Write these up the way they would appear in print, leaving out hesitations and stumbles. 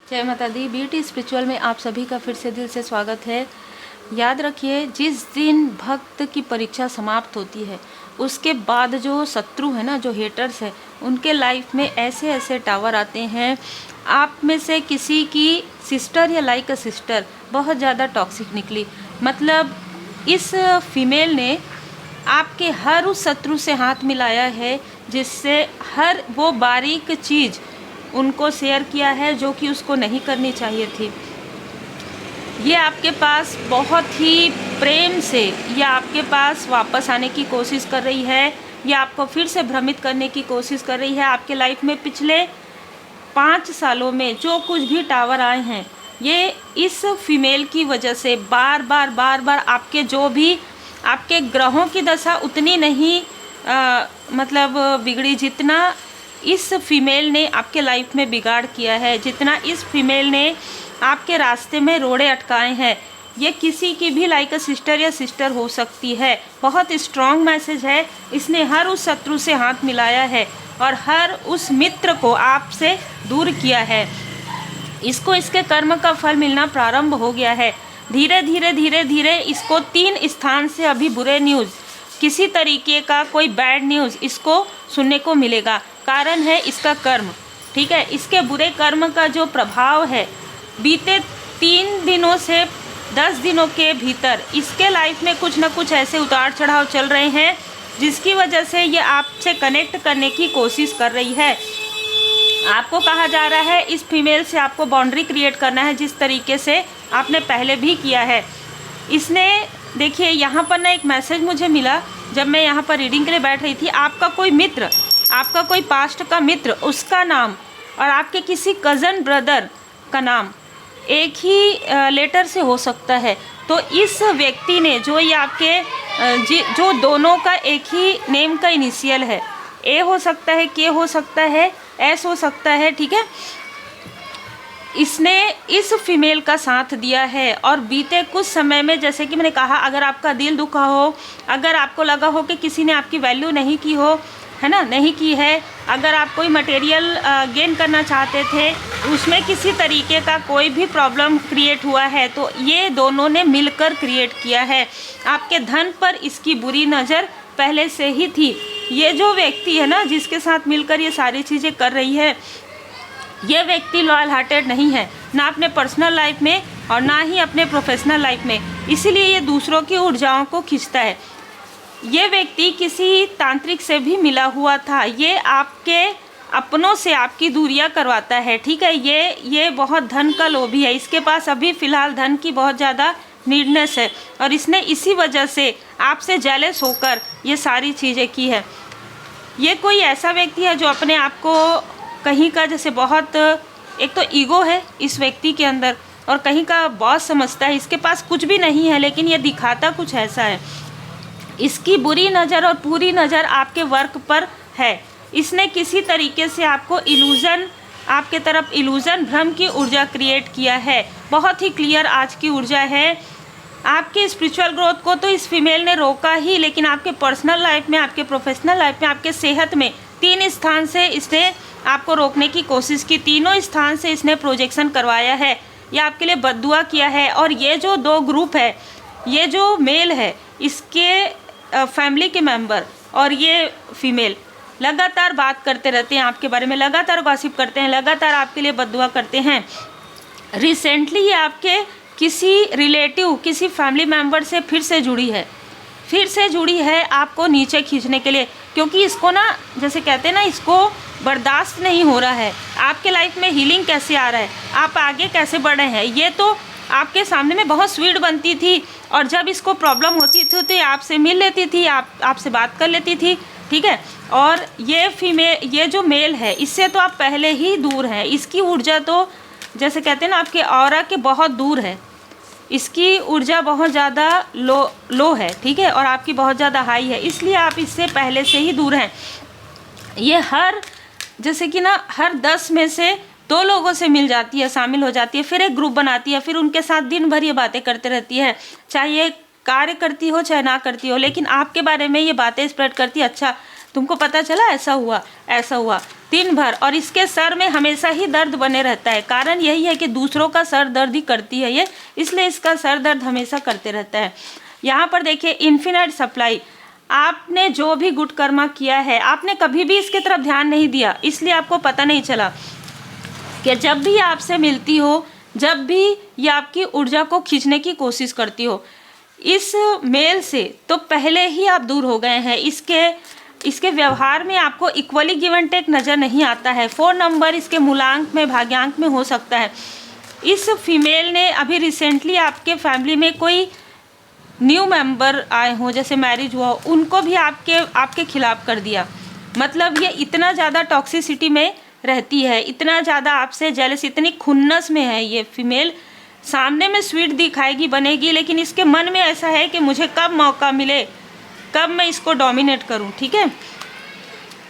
जय माता दी। BT spiritual में आप सभी का फिर से दिल से स्वागत है। याद रखिए, जिस दिन भक्त की परीक्षा समाप्त होती है उसके बाद जो शत्रु है ना, जो हेटर्स है, उनके लाइफ में ऐसे ऐसे टावर आते हैं। आप में से किसी की सिस्टर या लाइक अ सिस्टर बहुत ज़्यादा टॉक्सिक निकली, मतलब इस फीमेल ने आपके हर उस शत्रु से हाथ मिलाया है, जिससे हर वो बारीक चीज़ उनको शेयर किया है जो कि उसको नहीं करनी चाहिए थी। ये आपके पास बहुत ही प्रेम से या आपके पास वापस आने की कोशिश कर रही है, या आपको फिर से भ्रमित करने की कोशिश कर रही है। आपके लाइफ में पिछले 5 सालों में जो कुछ भी टावर आए हैं, ये इस फीमेल की वजह से बार बार आपके जो भी आपके ग्रहों की दशा उतनी नहीं मतलब बिगड़ी जितना इस फीमेल ने आपके लाइफ में बिगाड़ किया है, जितना इस फीमेल ने आपके रास्ते में रोड़े अटकाए हैं। ये किसी की भी लाइक अ सिस्टर या सिस्टर हो सकती है। बहुत स्ट्रॉन्ग मैसेज है। इसने हर उस शत्रु से हाथ मिलाया है और हर उस मित्र को आपसे दूर किया है। इसको इसके कर्म का फल मिलना प्रारंभ हो गया है। धीरे धीरे इसको 3 स्थान से अभी बुरे न्यूज़, किसी तरीके का कोई बैड न्यूज़ इसको सुनने को मिलेगा। कारण है इसका कर्म, ठीक है। इसके बुरे कर्म का जो प्रभाव है, बीते 3 दिनों से 10 दिनों के भीतर इसके लाइफ में कुछ ना कुछ ऐसे उतार चढ़ाव चल रहे हैं, जिसकी वजह से ये आपसे कनेक्ट करने की कोशिश कर रही है। आपको कहा जा रहा है इस फीमेल से आपको बाउंड्री क्रिएट करना है, जिस तरीके से आपने पहले भी किया है। इसने देखिए, यहाँ पर ना एक मैसेज मुझे मिला जब मैं यहाँ पर रीडिंग के लिए बैठ रही थी। आपका कोई मित्र, आपका कोई पास्ट का मित्र, उसका नाम और आपके किसी कज़न ब्रदर का नाम एक ही लेटर से हो सकता है। तो इस व्यक्ति ने जो ये आपके जो दोनों का एक ही नेम का इनिशियल है, ए हो सकता है, के हो सकता है, एस हो सकता है, ठीक है। इसने इस फीमेल का साथ दिया है और बीते कुछ समय में, जैसे कि मैंने कहा, अगर आपका दिल दुखा हो, अगर आपको लगा हो कि किसी ने आपकी वैल्यू नहीं की हो, है ना, नहीं की है, अगर आप कोई मटेरियल गेन करना चाहते थे, उसमें किसी तरीके का कोई भी प्रॉब्लम क्रिएट हुआ है, तो ये दोनों ने मिलकर क्रिएट किया है। आपके धन पर इसकी बुरी नज़र पहले से ही थी। ये जो व्यक्ति है ना, जिसके साथ मिलकर ये सारी चीज़ें कर रही है, ये व्यक्ति लॉयल हार्टेड नहीं है, ना अपने पर्सनल लाइफ में और ना ही अपने प्रोफेशनल लाइफ में। इसीलिए ये दूसरों की ऊर्जाओं को खींचता है। ये व्यक्ति किसी तांत्रिक से भी मिला हुआ था। ये आपके अपनों से आपकी दूरियां करवाता है, ठीक है। ये बहुत धन का लोभी है। इसके पास अभी फ़िलहाल धन की बहुत ज़्यादा नीडनेस है और इसने इसी वजह से आपसे जेलस होकर ये सारी चीज़ें की है। ये कोई ऐसा व्यक्ति है जो अपने आप को कहीं का, जैसे बहुत, एक तो ईगो है इस व्यक्ति के अंदर और कहीं का बॉस समझता है। इसके पास कुछ भी नहीं है, लेकिन ये दिखाता कुछ ऐसा है। इसकी बुरी नज़र और पूरी नज़र आपके वर्क पर है। इसने किसी तरीके से आपको इल्यूज़न, आपके तरफ इल्यूज़न, भ्रम की ऊर्जा क्रिएट किया है। बहुत ही क्लियर आज की ऊर्जा है। आपके स्पिरिचुअल ग्रोथ को तो इस फीमेल ने रोका ही, लेकिन आपके पर्सनल लाइफ में, आपके प्रोफेशनल लाइफ में, आपके सेहत में 3 स्थान से इसने आपको रोकने की कोशिश की। तीनों स्थान से इसने प्रोजेक्शन करवाया है, या आपके लिए बद्दुआ किया है। और ये जो 2 ग्रुप है, ये जो मेल है, इसके फैमिली के मेंबर और ये फीमेल लगातार बात करते रहते हैं आपके बारे में, लगातार गॉसिप करते हैं, लगातार आपके लिए बद्दुआ करते हैं। रिसेंटली ये आपके किसी रिलेटिव, किसी फैमिली मेंबर से फिर से जुड़ी है आपको नीचे खींचने के लिए, क्योंकि इसको ना, जैसे कहते हैं ना, इसको बर्दाश्त नहीं हो रहा है आपके लाइफ में हीलिंग कैसे आ रहा है, आप आगे कैसे बढ़ रहे हैं। ये तो आपके सामने में बहुत स्वीट बनती थी और जब इसको प्रॉब्लम होती थी तो ये आपसे मिल लेती थी, आपसे बात कर लेती थी, ठीक है। और ये फीमेल, ये जो मेल है, इससे तो आप पहले ही दूर हैं। इसकी ऊर्जा तो, जैसे कहते हैं ना, आपके ऑरा के बहुत दूर है। इसकी ऊर्जा बहुत ज़्यादा लो है, ठीक है, और आपकी बहुत ज़्यादा हाई है, इसलिए आप इससे पहले से ही दूर हैं। ये जैसे कि ना, हर 10 में से 2 लोगों से मिल जाती है, शामिल हो जाती है, फिर एक ग्रुप बनाती है, फिर उनके साथ दिन भर ये बातें करते रहती है, चाहे ये कार्य करती हो चाहे ना करती हो, लेकिन आपके बारे में ये बातें स्प्रेड करती है। अच्छा, तुमको पता चला, ऐसा हुआ, दिन भर, और इसके सर में हमेशा ही दर्द बने रहता है। कारण यही है कि दूसरों का सर दर्द ही करती है ये, इसलिए इसका सर दर्द हमेशा करते रहता है। यहाँ पर देखिए इन्फिनाइट सप्लाई, आपने जो भी गुड कर्मा किया है आपने कभी भी इसके तरफ ध्यान नहीं दिया, इसलिए आपको पता नहीं चला कि जब भी आपसे मिलती हो, जब भी ये आपकी ऊर्जा को खींचने की कोशिश करती हो इस मेल से, तो पहले ही आप दूर हो गए हैं। इसके व्यवहार में आपको इक्वली गिव एंड टेक नज़र नहीं आता है। 4 नंबर इसके मूलांक में, भाग्यांक में हो सकता है। इस फीमेल ने अभी रिसेंटली आपके फैमिली में कोई न्यू मेंबर आए हों, जैसे मैरिज हुआ हो, उनको भी आपके खिलाफ कर दिया। मतलब ये इतना ज़्यादा टॉक्सिसिटी में रहती है, इतना ज़्यादा आपसे जेलस, इतनी खुन्नस में है ये फीमेल। सामने में स्वीट दिखाएगी, बनेगी, लेकिन इसके मन में ऐसा है कि मुझे कब मौका मिले, कब मैं इसको डोमिनेट करूं। ठीक है,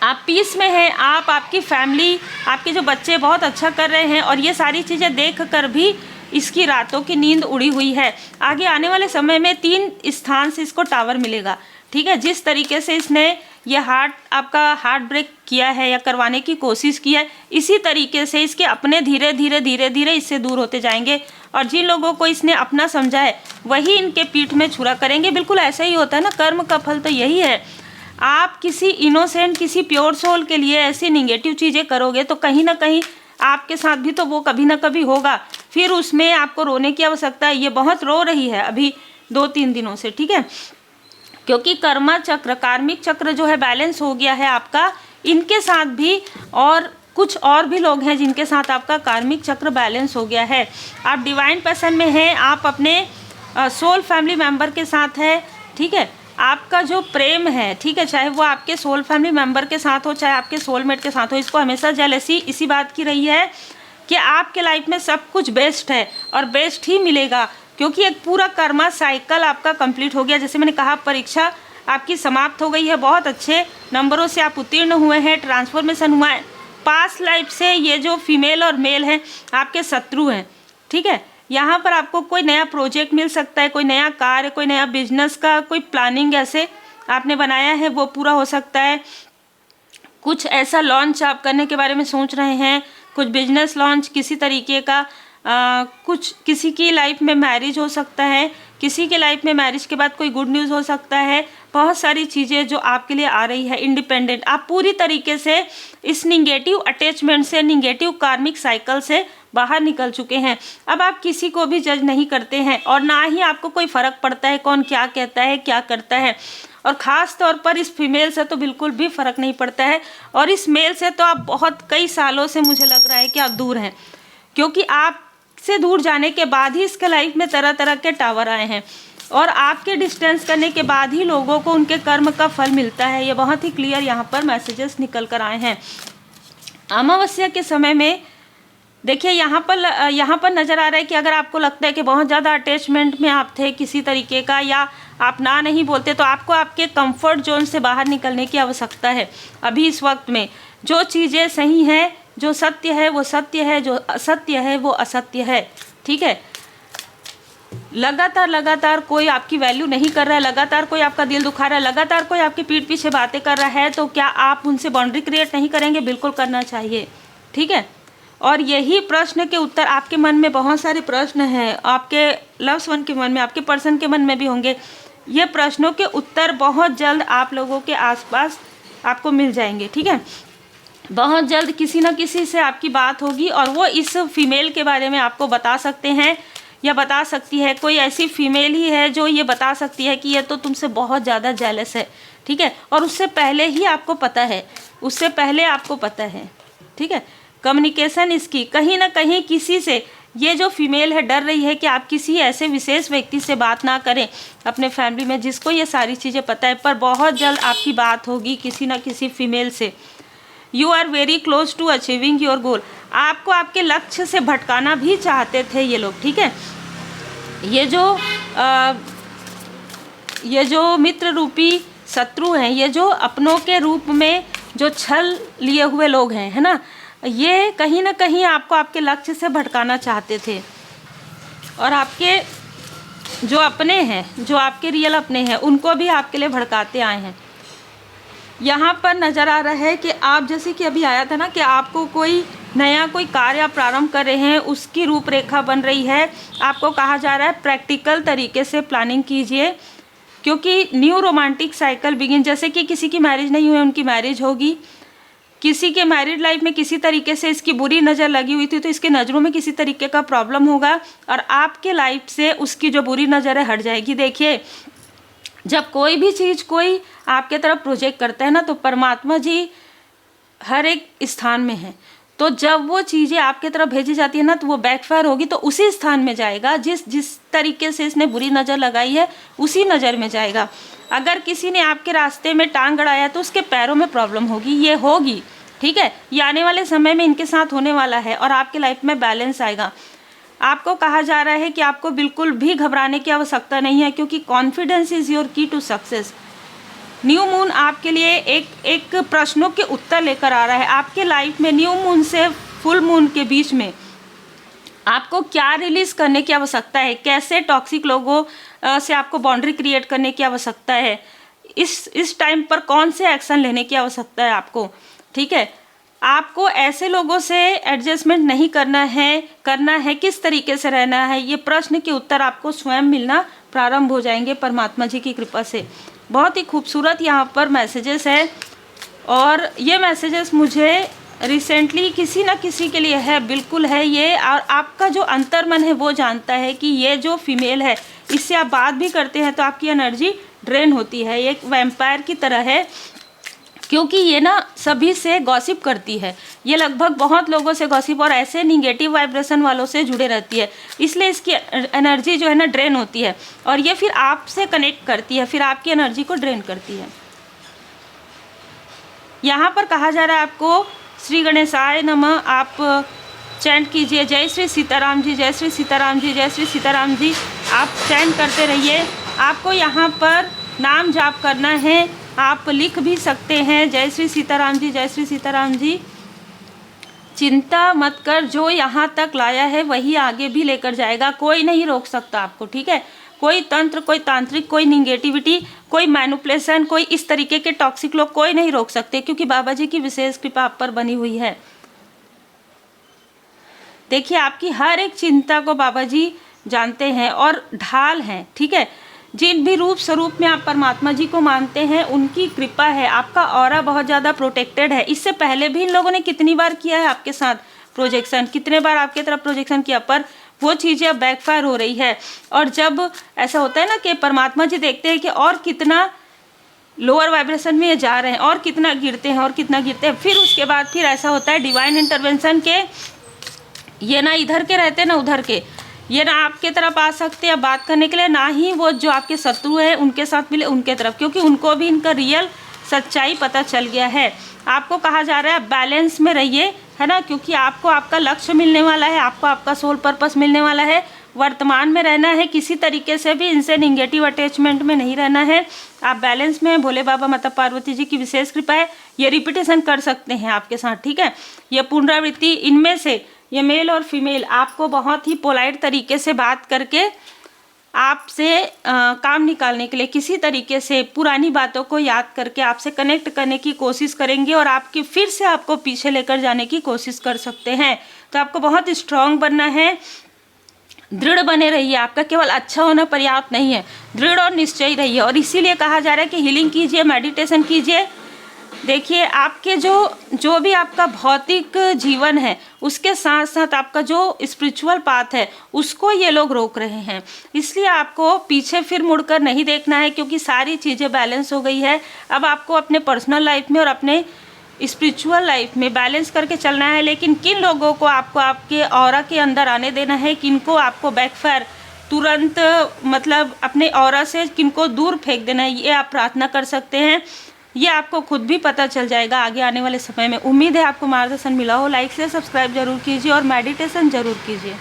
आप पीस में हैं, आपकी फैमिली, आपके जो बच्चे बहुत अच्छा कर रहे हैं, और ये सारी चीज़ें देख कर भी इसकी रातों की नींद उड़ी हुई है। आगे आने वाले समय में 3 स्थान से इसको टावर मिलेगा। ठीक है, जिस तरीके से इसने ये आपका हार्ट ब्रेक किया है या करवाने की कोशिश की है, इसी तरीके से इसके अपने धीरे धीरे इससे दूर होते जाएंगे। और जिन लोगों को इसने अपना समझा है वही इनके पीठ में छुरा करेंगे। बिल्कुल ऐसा ही होता है ना, कर्म का फल तो यही है। आप किसी इनोसेंट, किसी प्योर सोल के लिए ऐसी निगेटिव चीज़ें करोगे तो कहीं ना कहीं आपके साथ भी तो वो कभी ना कभी होगा, फिर उसमें आपको रोने की आवश्यकता है। ये बहुत रो रही है अभी 2-3 दिनों से। ठीक है, क्योंकि कर्मा चक्र, कार्मिक चक्र जो है बैलेंस हो गया है आपका इनके साथ भी, और कुछ और भी लोग हैं जिनके साथ आपका कार्मिक चक्र बैलेंस हो गया है। आप डिवाइन पर्सन में हैं, आप अपने सोल फैमिली मेंबर के साथ है। ठीक है, आपका जो प्रेम है, ठीक है, चाहे वो आपके सोल फैमिली मेंबर के साथ हो, चाहे आपके सोलमेट के साथ हो, इसको हमेशा जेलसी इसी बात की रही है कि आपके लाइफ में सब कुछ बेस्ट है और बेस्ट ही मिलेगा, क्योंकि एक पूरा कर्मा साइकिल आपका कंप्लीट हो गया। जैसे मैंने कहा, परीक्षा आपकी समाप्त हो गई है, बहुत अच्छे नंबरों से आप उत्तीर्ण हुए हैं, ट्रांसफॉर्मेशन हुआ है। पास्ट लाइफ से ये जो फीमेल और मेल हैं आपके शत्रु हैं। ठीक है, यहाँ पर आपको कोई नया प्रोजेक्ट मिल सकता है, कोई नया कार्य, कोई नया बिजनेस का कोई प्लानिंग ऐसे आपने बनाया है वो पूरा हो सकता है। कुछ ऐसा लॉन्च आप करने के बारे में सोच रहे हैं, कुछ बिजनेस लॉन्च किसी तरीके का, कुछ किसी की लाइफ में मैरिज हो सकता है, किसी के लाइफ में मैरिज के बाद कोई गुड न्यूज़ हो सकता है। बहुत सारी चीज़ें जो आपके लिए आ रही है इंडिपेंडेंट। आप पूरी तरीके से इस निगेटिव अटैचमेंट से, निगेटिव कार्मिक साइकिल से बाहर निकल चुके हैं। अब आप किसी को भी जज नहीं करते हैं और ना ही आपको कोई फ़र्क पड़ता है कौन क्या कहता है, क्या करता है। और ख़ास तौर पर इस फीमेल से तो बिल्कुल भी फ़र्क नहीं पड़ता है, और इस मेल से तो आप बहुत कई सालों से मुझे लग रहा है कि आप दूर हैं, क्योंकि आप से दूर जाने के बाद ही इसके लाइफ में तरह तरह के टावर आए हैं, और आपके डिस्टेंस करने के बाद ही लोगों को उनके कर्म का फल मिलता है। ये बहुत ही क्लियर यहाँ पर मैसेजेस निकल कर आए हैं। अमावस्या के समय में देखिए यहाँ पर नज़र आ रहा है कि अगर आपको लगता है कि बहुत ज़्यादा अटैचमेंट में आप थे किसी तरीके का, या आप ना नहीं बोलते, तो आपको आपके कंफर्ट जोन से बाहर निकलने की आवश्यकता है। अभी इस वक्त में जो चीज़ें सही हैं, जो सत्य है वो सत्य है, जो असत्य है वो असत्य है। ठीक है, लगातार कोई आपकी वैल्यू नहीं कर रहा है, लगातार कोई आपका दिल दुखा रहा है, लगातार कोई आपकी पीठ पीछे बातें कर रहा है, तो क्या आप उनसे बाउंड्री क्रिएट नहीं करेंगे? बिल्कुल करना चाहिए। ठीक है, और यही प्रश्न के उत्तर आपके मन में, बहुत सारे प्रश्न हैं आपके लव्स वन के मन में, आपके पर्सन के मन में भी होंगे। ये प्रश्नों के उत्तर बहुत जल्द आप लोगों के आसपास आपको मिल जाएंगे। ठीक है, बहुत जल्द किसी न किसी से आपकी बात होगी और वो इस फीमेल के बारे में आपको बता सकते हैं या बता सकती है। कोई ऐसी फीमेल ही है जो ये बता सकती है कि ये तो तुमसे बहुत ज़्यादा जेलस है। ठीक है, और उससे पहले ही आपको पता है, उससे पहले आपको पता है। ठीक है, कम्युनिकेशन इसकी कहीं ना कहीं किसी से, ये जो फीमेल है डर रही है कि आप किसी ऐसे विशेष व्यक्ति से बात ना करें अपने फैमिली में जिसको ये सारी चीज़ें पता है, पर बहुत जल्द आपकी बात होगी किसी ना किसी फीमेल से। You are very close to achieving your goal. आपको आपके लक्ष्य से भटकाना भी चाहते थे ये लोग। ठीक है, ये जो मित्र रूपी शत्रु हैं, ये जो अपनों के रूप में जो छल लिए हुए लोग हैं, है ना, ये कहीं ना कहीं आपको आपके लक्ष्य से भटकाना चाहते थे। और आपके जो अपने हैं, जो आपके रियल अपने हैं, उनको भी आपके लिए भड़काते आए हैं। यहाँ पर नज़र आ रहा है कि आप, जैसे कि अभी आया था ना कि आपको कोई नया कोई कार्य प्रारंभ कर रहे हैं, उसकी रूपरेखा बन रही है। आपको कहा जा रहा है प्रैक्टिकल तरीके से प्लानिंग कीजिए, क्योंकि न्यू रोमांटिक साइकिल बिगिन, जैसे कि किसी की मैरिज नहीं हुई उनकी मैरिज होगी, किसी के मैरिड लाइफ में किसी तरीके से इसकी बुरी नज़र लगी हुई थी तो इसके नज़रों में किसी तरीके का प्रॉब्लम होगा और आपके लाइफ से उसकी जो बुरी नज़र है हट जाएगी। देखिए, जब कोई भी चीज़ कोई आपके तरफ प्रोजेक्ट करता है ना, तो परमात्मा जी हर एक स्थान में है, तो जब वो चीज़ें आपके तरफ भेजी जाती है ना, तो वो बैकफायर होगी, तो उसी स्थान में जाएगा जिस तरीके से इसने बुरी नज़र लगाई है उसी नज़र में जाएगा। अगर किसी ने आपके रास्ते में टांग अड़ाया तो उसके पैरों में प्रॉब्लम होगी, ये होगी, ठीक है। ये आने वाले समय में इनके साथ होने वाला है और आपकी लाइफ में बैलेंस आएगा। आपको कहा जा रहा है कि आपको बिल्कुल भी घबराने की आवश्यकता नहीं है, क्योंकि कॉन्फिडेंस इज़ योर की टू सक्सेस। न्यू मून आपके लिए एक प्रश्नों के उत्तर लेकर आ रहा है। आपके लाइफ में न्यू मून से फुल मून के बीच में आपको क्या रिलीज़ करने की आवश्यकता है, कैसे टॉक्सिक लोगों से आपको बाउंड्री क्रिएट करने की आवश्यकता है, इस टाइम पर कौन से एक्शन लेने की आवश्यकता है आपको, ठीक है। आपको ऐसे लोगों से एडजस्टमेंट नहीं करना है किस तरीके से रहना है, ये प्रश्न के उत्तर आपको स्वयं मिलना प्रारंभ हो जाएंगे परमात्मा जी की कृपा से। बहुत ही खूबसूरत यहाँ पर मैसेजेस है और ये मैसेजेस मुझे रिसेंटली किसी ना किसी के लिए है, बिल्कुल है ये। और आपका जो अंतर्मन है वो जानता है कि ये जो फीमेल है इससे आप बात भी करते हैं तो आपकी एनर्जी ड्रेन होती है, ये एक वैम्पायर की तरह है, क्योंकि ये ना सभी से गॉसिप करती है, ये लगभग बहुत लोगों से गॉसिप और ऐसे निगेटिव वाइब्रेशन वालों से जुड़े रहती है, इसलिए इसकी एनर्जी जो है ना ड्रेन होती है और ये फिर आपसे कनेक्ट करती है, फिर आपकी एनर्जी को ड्रेन करती है। यहाँ पर कहा जा रहा है आपको श्री गणेशाय नमः, आप चैंट कीजिए, जय श्री सीताराम जी, जय श्री सीताराम जी, जय श्री सीताराम जी, आप चैंट करते रहिए। आपको यहाँ पर नाम जाप करना है, आप लिख भी सकते हैं, जय श्री सीताराम जी, जय श्री सीताराम जी। चिंता मत कर, जो यहाँ तक लाया है वही आगे भी लेकर जाएगा, कोई नहीं रोक सकता आपको, ठीक है। कोई तंत्र, कोई तांत्रिक, कोई निगेटिविटी, कोई मैनिपुलेशन, कोई इस तरीके के टॉक्सिक लोग कोई नहीं रोक सकते, क्योंकि बाबा जी की विशेष कृपा आप पर बनी हुई है। देखिए, आपकी हर एक चिंता को बाबा जी जानते हैं और ढाल हैं, ठीक है। जिन भी रूप स्वरूप में आप परमात्मा जी को मानते हैं उनकी कृपा है, आपका ऑरा बहुत ज़्यादा प्रोटेक्टेड है। इससे पहले भी इन लोगों ने कितनी बार किया है आपके साथ प्रोजेक्शन, कितने बार आपके तरफ प्रोजेक्शन किया, पर वो चीज़ें अब बैकफायर हो रही है। और जब ऐसा होता है ना कि परमात्मा जी देखते हैं कि और कितना लोअर वाइब्रेशन में ये जा रहे हैं और कितना गिरते हैं और कितना गिरते हैं, फिर उसके बाद फिर ऐसा होता है डिवाइन इंटरवेंशन के, ये ना इधर के रहते ना उधर के, ये ना आपके तरफ आ सकते हैं बात करने के लिए, ना ही वो जो आपके शत्रु हैं उनके साथ मिले उनके तरफ, क्योंकि उनको भी इनका रियल सच्चाई पता चल गया है। आपको कहा जा रहा है बैलेंस में रहिए, है ना, क्योंकि आपको आपका लक्ष्य मिलने वाला है, आपको आपका सोल पर्पस मिलने वाला है। वर्तमान में रहना है, किसी तरीके से भी इनसे निगेटिव अटैचमेंट में नहीं रहना है। आप बैलेंस में, भोले बाबा माता पार्वती जी की विशेष कृपा है। ये रिपीटेशन कर सकते हैं आपके साथ, ठीक है। ये पुनरावृत्ति, इनमें से ये मेल और फीमेल आपको बहुत ही पोलाइट तरीके से बात करके आपसे काम निकालने के लिए किसी तरीके से पुरानी बातों को याद करके आपसे कनेक्ट करने की कोशिश करेंगे और आपकी फिर से आपको पीछे लेकर जाने की कोशिश कर सकते हैं। तो आपको बहुत स्ट्रांग बनना है, दृढ़ बने रहिए। आपका केवल अच्छा होना पर्याप्त नहीं है, दृढ़ और निश्चयी रहिए। और इसीलिए कहा जा रहा है कि हीलिंग कीजिए, मेडिटेशन कीजिए। देखिए, आपके जो भी आपका भौतिक जीवन है उसके साथ साथ आपका जो स्पिरिचुअल पाथ है उसको ये लोग रोक रहे हैं, इसलिए आपको पीछे फिर मुड़कर नहीं देखना है, क्योंकि सारी चीज़ें बैलेंस हो गई है। अब आपको अपने पर्सनल लाइफ में और अपने स्पिरिचुअल लाइफ में बैलेंस करके चलना है। लेकिन किन लोगों को आपको आपके ऑरा के अंदर आने देना है, किनको आपको बैकफायर तुरंत मतलब अपने ऑरा से किनको दूर फेंक देना है, ये आप प्रार्थना कर सकते हैं। ये आपको खुद भी पता चल जाएगा आगे आने वाले समय में। उम्मीद है आपको मार्गदर्शन मिला हो। लाइक से सब्सक्राइब जरूर कीजिए और मेडिटेशन जरूर कीजिए।